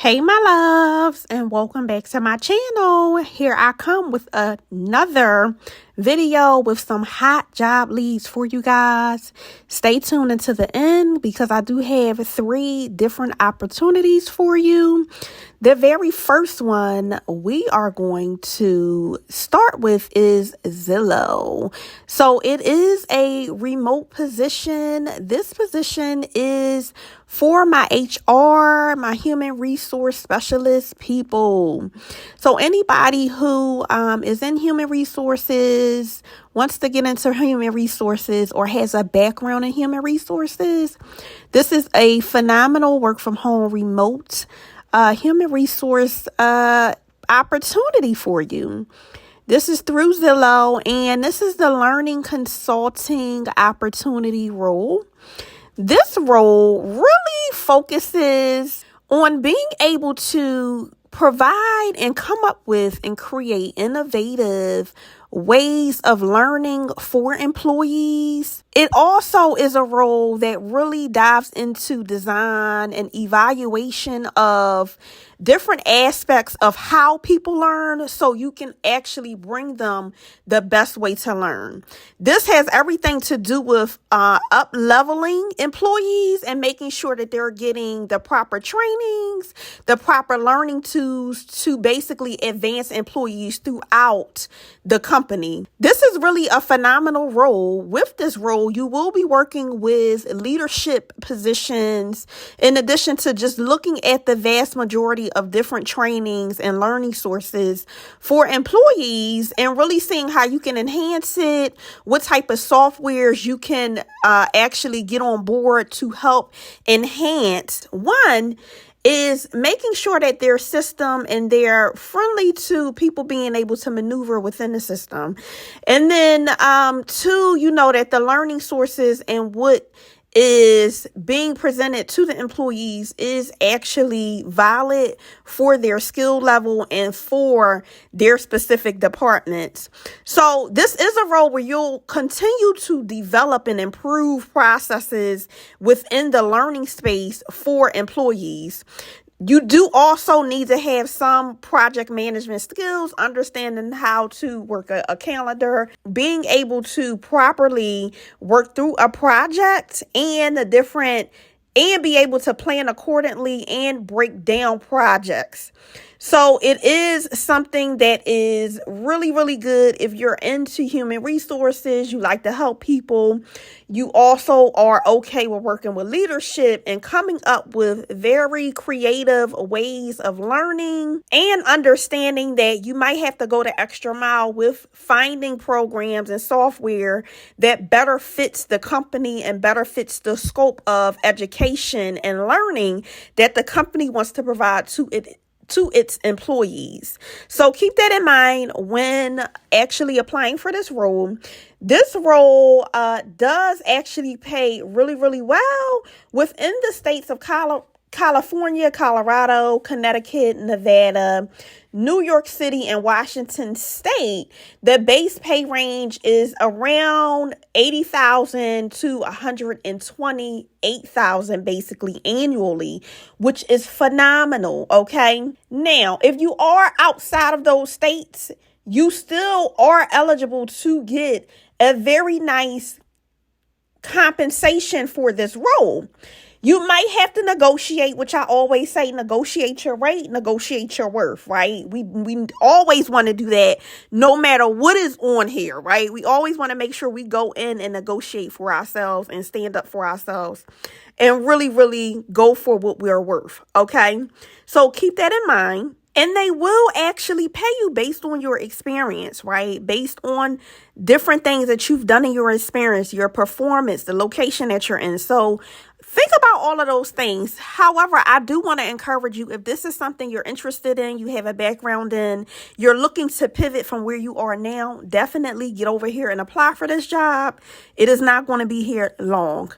Hey my loves, and welcome back to my channel. Here I come with another video with some hot job leads for you guys. Stay tuned until the end because I do have 3 different opportunities for you. The very first one we are going to start with is Zillow. So it is a remote position. This position is for my HR, my human resource specialist people. So anybody who is in human resources, wants to get into human resources, or has a background in human resources, this is a phenomenal work from home remote human resource opportunity for you. This is through Zillow, and this is the learning consulting opportunity role. This role really focuses on being able to provide and come up with and create innovative ways of learning for employees. It also is a role that really dives into design and evaluation of different aspects of how people learn so you can actually bring them the best way to learn. This has everything to do with up-leveling employees and making sure that they're getting the proper trainings, the proper learning tools to basically advance employees throughout the company. This is really a phenomenal role. With this role, you will be working with leadership positions in addition to just looking at the vast majority of different trainings and learning sources for employees and really seeing how you can enhance it, what type of softwares you can actually get on board to help enhance. One is making sure that their system and they're friendly to people being able to maneuver within the system. And then 2, that the learning sources and what is being presented to the employees is actually valid for their skill level and for their specific departments. So this is a role where you'll continue to develop and improve processes within the learning space for employees. You do also need to have some project management skills, understanding how to work a calendar, being able to properly work through a project and be able to plan accordingly and break down projects. So it is something that is really, really good if you're into human resources, you like to help people. You also are okay with working with leadership and coming up with very creative ways of learning and understanding that you might have to go the extra mile with finding programs and software that better fits the company and better fits the scope of education and learning that the company wants to provide to its employees. So keep that in mind when actually applying for this role. This role does actually pay really, really well within the states of California, Colorado, Connecticut, Nevada, New York City, and Washington State. The base pay range is around $80,000 to $128,000 basically annually, which is phenomenal. Okay. Now, if you are outside of those states, you still are eligible to get a very nice compensation for this role. You might have to negotiate, which I always say, negotiate your rate, negotiate your worth, right? We always want to do that no matter what is on here, right? We always want to make sure we go in and negotiate for ourselves and stand up for ourselves and really, really go for what we're worth, okay? So keep that in mind. And they will actually pay you based on your experience, right? Based on different things that you've done in your experience, your performance, the location that you're in. So think about all of those things. However, I do want to encourage you, if this is something you're interested in, you have a background in, you're looking to pivot from where you are now, definitely get over here and apply for this job. It is not going to be here long.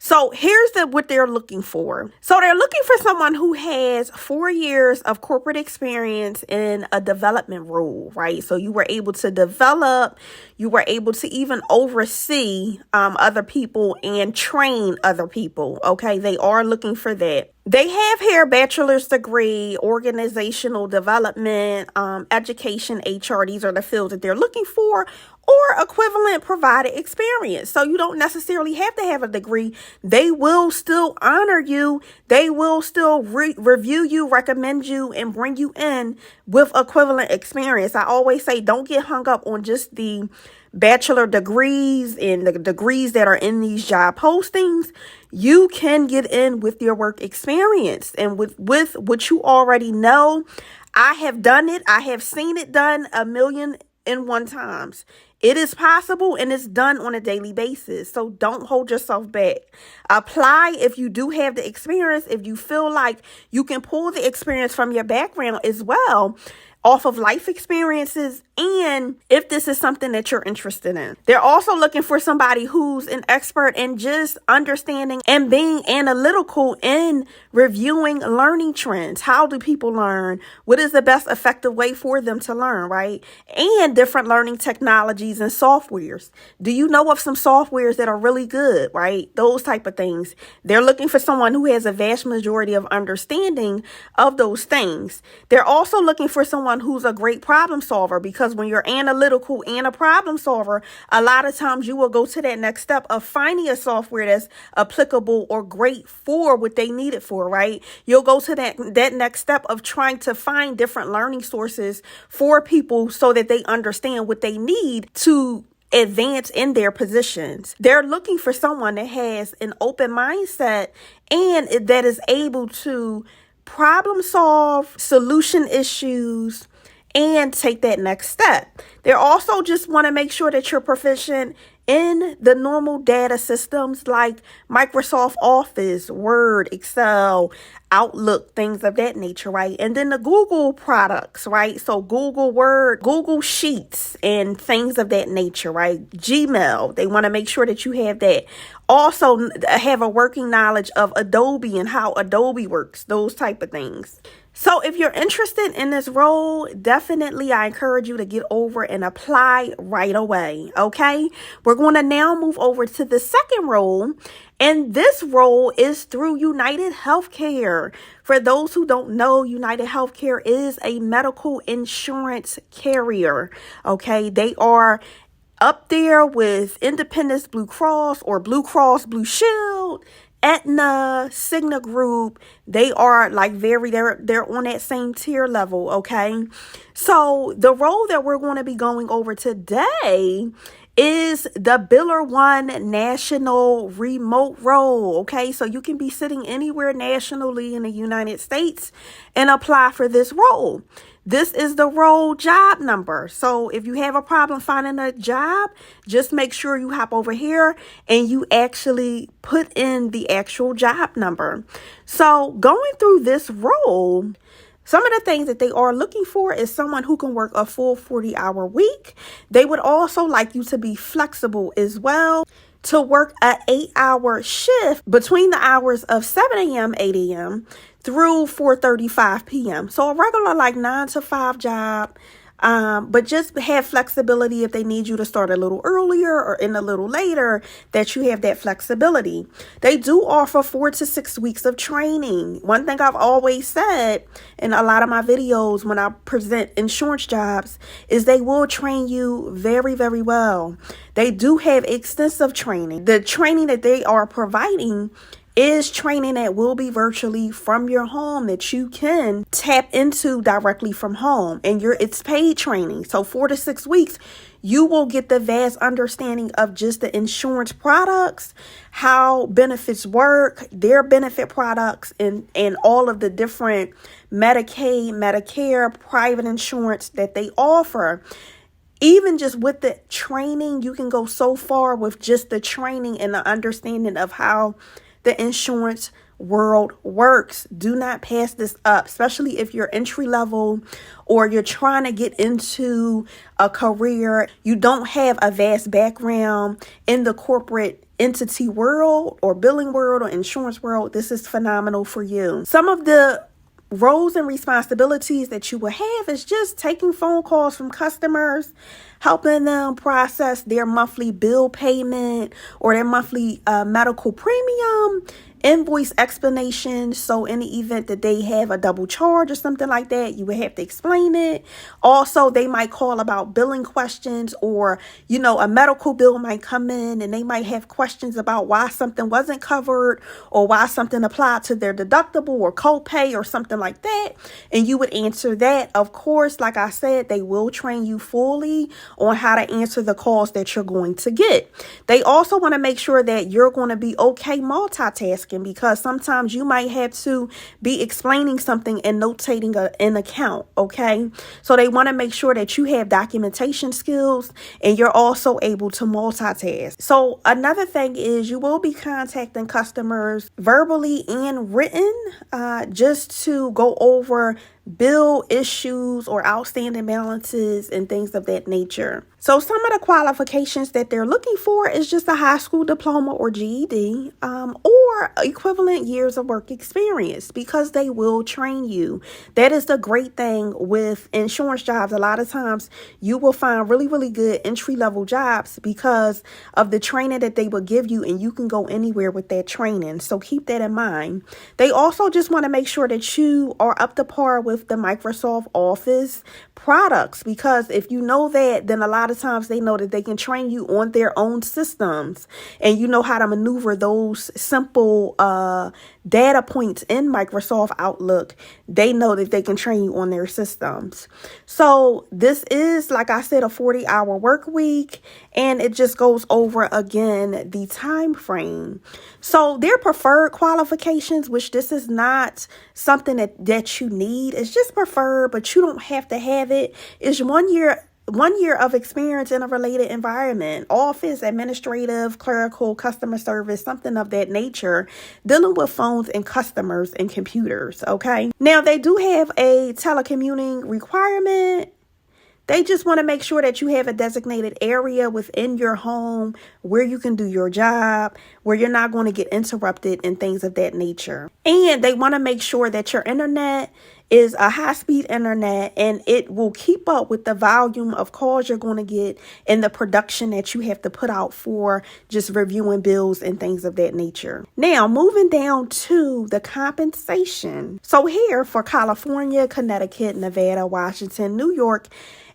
So here's what they're looking for. So they're looking for someone who has 4 years of corporate experience in a development role, right? So you were able to develop, you were able to even oversee other people and train other people. Okay, they are looking for that. They have here bachelor's degree, organizational development, education, HR. These are the fields that they're looking for, or equivalent provided experience. So you don't necessarily have to have a degree. They will still honor you. They will still review you, recommend you, and bring you in with equivalent experience. I always say don't get hung up on just the bachelor degrees and the degrees that are in these job postings. You can get in with your work experience and with what you already know. I have done it. I have seen it done 1,000,001 times. It is possible and it's done on a daily basis. So don't hold yourself back. Apply if you do have the experience. If you feel like you can pull the experience from your background as well, off of life experiences, and if this is something that you're interested in. They're also looking for somebody who's an expert in just understanding and being analytical in reviewing learning trends. How do people learn? What is the best effective way for them to learn, right? And different learning technologies and softwares. Do you know of some softwares that are really good, right? Those type of things. They're looking for someone who has a vast majority of understanding of those things. They're also looking for someone who's a great problem solver, because when you're analytical and a problem solver, a lot of times you will go to that next step of finding a software that's applicable or great for what they need it for, right? You'll go to that next step of trying to find different learning sources for people so that they understand what they need to advance in their positions. They're looking for someone that has an open mindset and that is able to problem solve, solution issues, and take that next step. They also just want to make sure that you're proficient in the normal data systems like Microsoft Office, Word, Excel, Outlook, things of that nature, right? And then the Google products, right? So Google Word, Google Sheets, and things of that nature, right? Gmail, they want to make sure that you have that. Also have a working knowledge of Adobe and how Adobe works, those type of things. So if you're interested in this role, definitely I encourage you to get over and apply right away, okay? We're going to now move over to the second role, and this role is through United Healthcare. For those who don't know, United Healthcare is a medical insurance carrier, okay? They are up there with Independence Blue Cross or Blue Cross Blue Shield, Aetna, Cigna Group. They are like they're on that same tier level, okay? So the role that we're going to be going over today is the Biller One National Remote Role, okay? So you can be sitting anywhere nationally in the United States and apply for this role. This is the role job number. So if you have a problem finding a job, just make sure you hop over here and you actually put in the actual job number. So going through this role, some of the things that they are looking for is someone who can work a full 40-hour week. They would also like you to be flexible as well, to work an 8-hour shift between the hours of 7 a.m., 8 a.m. through 4:35 p.m. So a regular like 9 to 5 job, but just have flexibility if they need you to start a little earlier or in a little later, that you have that flexibility. They do offer 4 to 6 weeks of training. One thing I've always said in a lot of my videos when I present insurance jobs is they will train you very, very well. They do have extensive training. The training that they are providing is training that will be virtually from your home, that you can tap into directly from home, and it's paid training. So 4 to 6 weeks, you will get the vast understanding of just the insurance products, how benefits work, their benefit products, and all of the different Medicaid, Medicare, private insurance that they offer. Even just with the training, you can go so far with just the training and the understanding of how the insurance world works. Do not pass this up, especially if you're entry level or you're trying to get into a career. You don't have a vast background in the corporate entity world or billing world or insurance world. This is phenomenal for you. Some of the roles and responsibilities that you will have is just taking phone calls from customers, helping them process their monthly bill payment or their monthly medical premium, invoice explanation. So in the event that they have a double charge or something like that, you would have to explain it. Also, they might call about billing questions, or, a medical bill might come in and they might have questions about why something wasn't covered or why something applied to their deductible or copay or something like that. And you would answer that. Of course, like I said, they will train you fully on how to answer the calls that you're going to get. They also want to make sure that you're going to be okay multitasking, because sometimes you might have to be explaining something and notating an account. Okay. So they want to make sure that you have documentation skills and you're also able to multitask. So another thing is you will be contacting customers verbally and written, just to go over bill issues or outstanding balances and things of that nature. So some of the qualifications that they're looking for is just a high school diploma or GED, or equivalent years of work experience, because they will train you. That is the great thing with insurance jobs. A lot of times you will find really, really good entry-level jobs because of the training that they will give you, and you can go anywhere with that training. So keep that in mind. They also just want to make sure that you are up to par with the Microsoft Office products, because if you know that, then a lot of times they know that they can train you on their own systems, and you know how to maneuver those simple data points in Microsoft Outlook. They know that they can train you on their systems. So this is, like I said, a 40-hour work week, and it just goes over again the time frame. So their preferred qualifications, which this is not something that you need, it's just preferred, but you don't have to have it, is 1 year of experience in a related environment, office, administrative, clerical, customer service, something of that nature, dealing with phones and customers and computers. Okay. Now they do have a telecommuting requirement. They just want to make sure that you have a designated area within your home where you can do your job, where you're not going to get interrupted and things of that nature. And they want to make sure that your internet is a high-speed internet and it will keep up with the volume of calls you're going to get and the production that you have to put out for just reviewing bills and things of that nature. Now, moving down to the compensation. So here for California, Connecticut, Nevada, Washington, New York,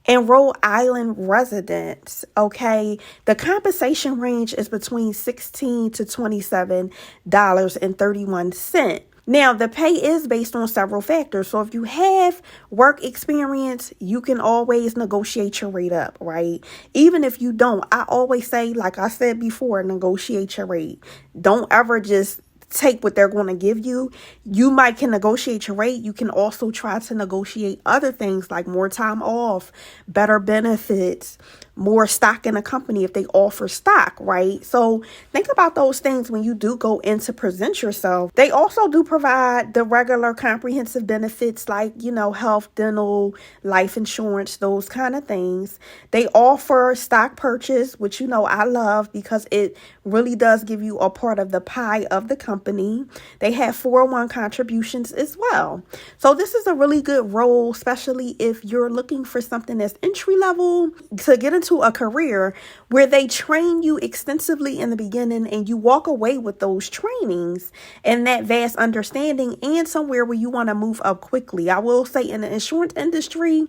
and Rhode Island residents, okay, the compensation range is between $16 to $27.31. Now, the pay is based on several factors. So if you have work experience, you can always negotiate your rate up, right? Even if you don't, I always say, like I said before, negotiate your rate. Don't ever just take what they're going to give you. You might can negotiate your rate. You can also try to negotiate other things like more time off, better benefits, more stock in a company if they offer stock, right? So think about those things when you do go in to present yourself. They also do provide the regular comprehensive benefits like, health, dental, life insurance, those kind of things. They offer stock purchase, which, I love because it really does give you a part of the pie of the company. They have 401 contributions as well. So this is a really good role, especially if you're looking for something that's entry level to get into a career where they train you extensively in the beginning and you walk away with those trainings and that vast understanding and somewhere where you want to move up quickly. I will say in the insurance industry,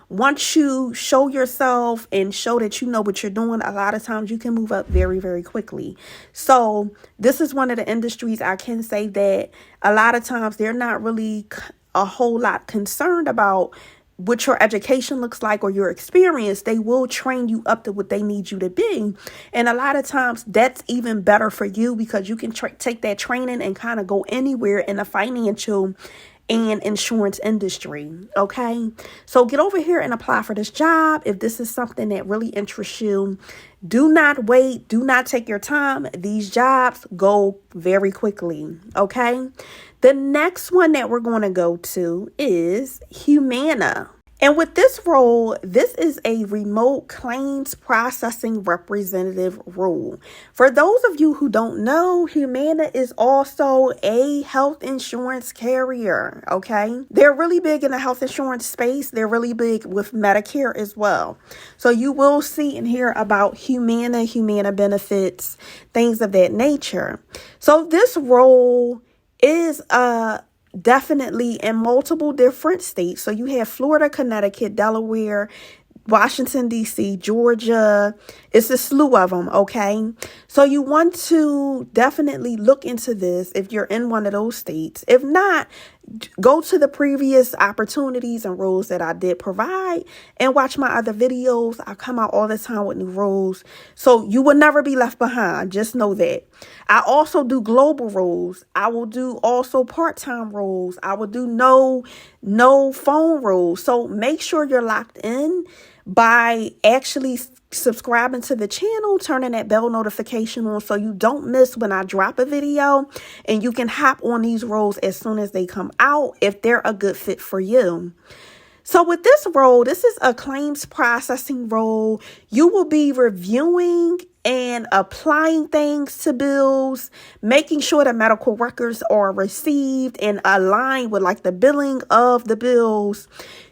once you show yourself and show that you know what you're doing, a lot of times you can move up very, very quickly. So this is one of the industries I can say that a lot of times they're not really a whole lot concerned about what your education looks like or your experience. They will train you up to what they need you to be. And a lot of times that's even better for you because you can take that training and kind of go anywhere in the financial and insurance industry. Okay. So get over here and apply for this job. If this is something that really interests you, do not wait. Do not take your time. These jobs go very quickly. Okay. The next one that we're going to go to is Humana. And with this role, this is a remote claims processing representative role. For those of you who don't know, Humana is also a health insurance carrier, okay? They're really big in the health insurance space. They're really big with Medicare as well. So you will see and hear about Humana benefits, things of that nature. So this role is definitely in multiple different states. So you have Florida, Connecticut, Delaware, Washington, D.C., Georgia. It's a slew of them, okay? So you want to definitely look into this if you're in one of those states. If not, go to the previous opportunities and roles that I did provide and watch my other videos. I come out all the time with new roles. So you will never be left behind. Just know that. I also do global roles. I will do also part-time roles. I will do no phone roles. So make sure you're locked in by actually subscribing to the channel, turning that bell notification on so you don't miss when I drop a video, and you can hop on these roles as soon as they come out if they're a good fit for you. So with this role, this is a claims processing role. You will be reviewing and applying things to bills, making sure that medical records are received and aligned with like the billing of the bills.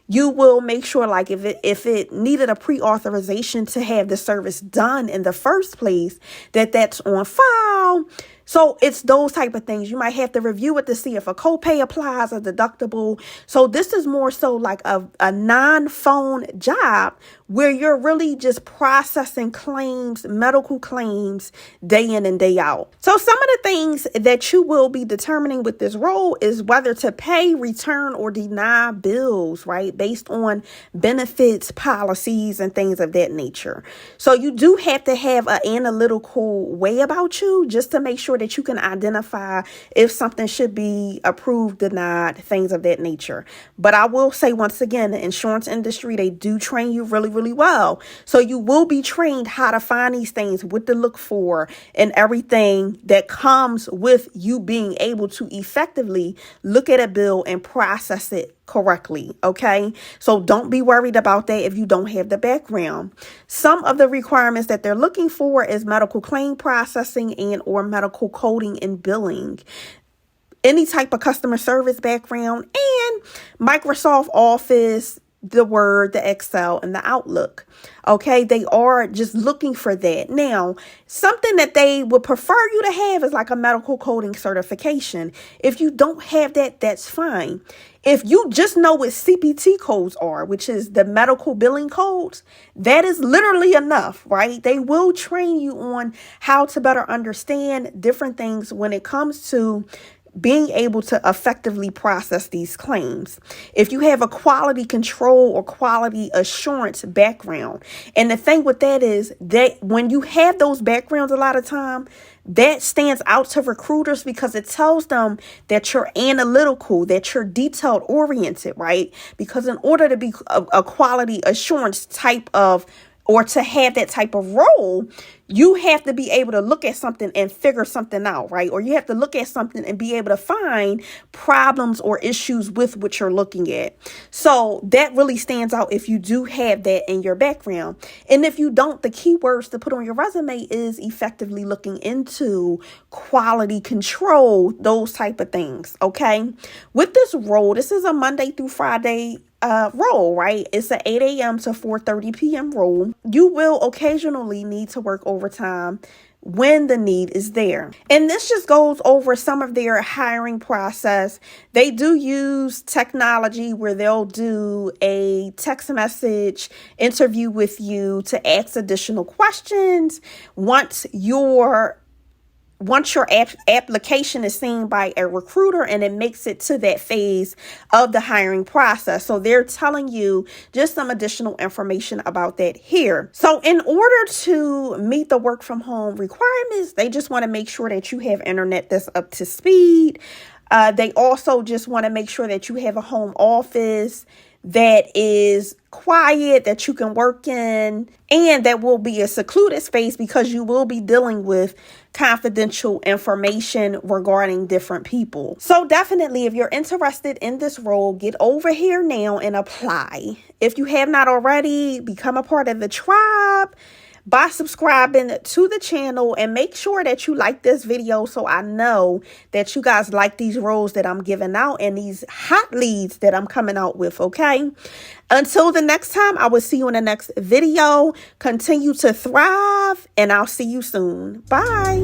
You will make sure like if it needed a pre-authorization to have the service done in the first place, that's on file. So it's those type of things. You might have to review it to see if a copay applies, a deductible. So this is more so like a non-phone job where you're really just processing claims, medical claims, day in and day out. So some of the things that you will be determining with this role is whether to pay, return, or deny bills, right? Based on benefits, policies, and things of that nature. So you do have to have an analytical way about you just to make sure that you can identify if something should be approved, denied, things of that nature. But I will say once again, the insurance industry, they do train you really, really well. So you will be trained how to find these things, what to look for, and everything that comes with you being able to effectively look at a bill and process it correctly. Okay. So don't be worried about that if you don't have the background. Some of the requirements that they're looking for is medical claim processing and or medical coding and billing, any type of customer service background, and Microsoft Office, the Word, the Excel, and the Outlook. Okay, they are just looking for that. Now, something that they would prefer you to have is like a medical coding certification. If you don't have that, that's fine. If you just know what CPT codes are, which is the medical billing codes, that is literally enough, right? They will train you on how to better understand different things when it comes to being able to effectively process these claims. If you have a quality control or quality assurance background, and the thing with that is that when you have those backgrounds, a lot of time that stands out to recruiters because it tells them that you're analytical, that you're detailed oriented, right? Because in order to be a quality assurance type of, or to have that type of role, you have to be able to look at something and figure something out, right? Or you have to look at something and be able to find problems or issues with what you're looking at. So that really stands out if you do have that in your background. And if you don't, the keywords to put on your resume is effectively looking into quality control, those type of things, okay? With this role, this is a Monday through Friday role, right? It's an 8 a.m. to 4:30 p.m. role. You will occasionally need to work overtime when the need is there. And this just goes over some of their hiring process. They do use technology where they'll do a text message interview with you to ask additional questions once your application is seen by a recruiter and it makes it to that phase of the hiring process. So they're telling you just some additional information about that here. So in order to meet the work from home requirements, they just want to make sure that you have internet that's up to speed. They also just want to make sure that you have a home office that is quiet, that you can work in, and that will be a secluded space because you will be dealing with confidential information regarding different people. So definitely, if you're interested in this role, get over here now and apply. If you have not already, become a part of the tribe by subscribing to the channel, and make sure that you like this video so I know that you guys like these roles that I'm giving out and these hot leads that I'm coming out with, okay? Until the next time, I will see you in the next video. Continue to thrive, and I'll see you soon. Bye.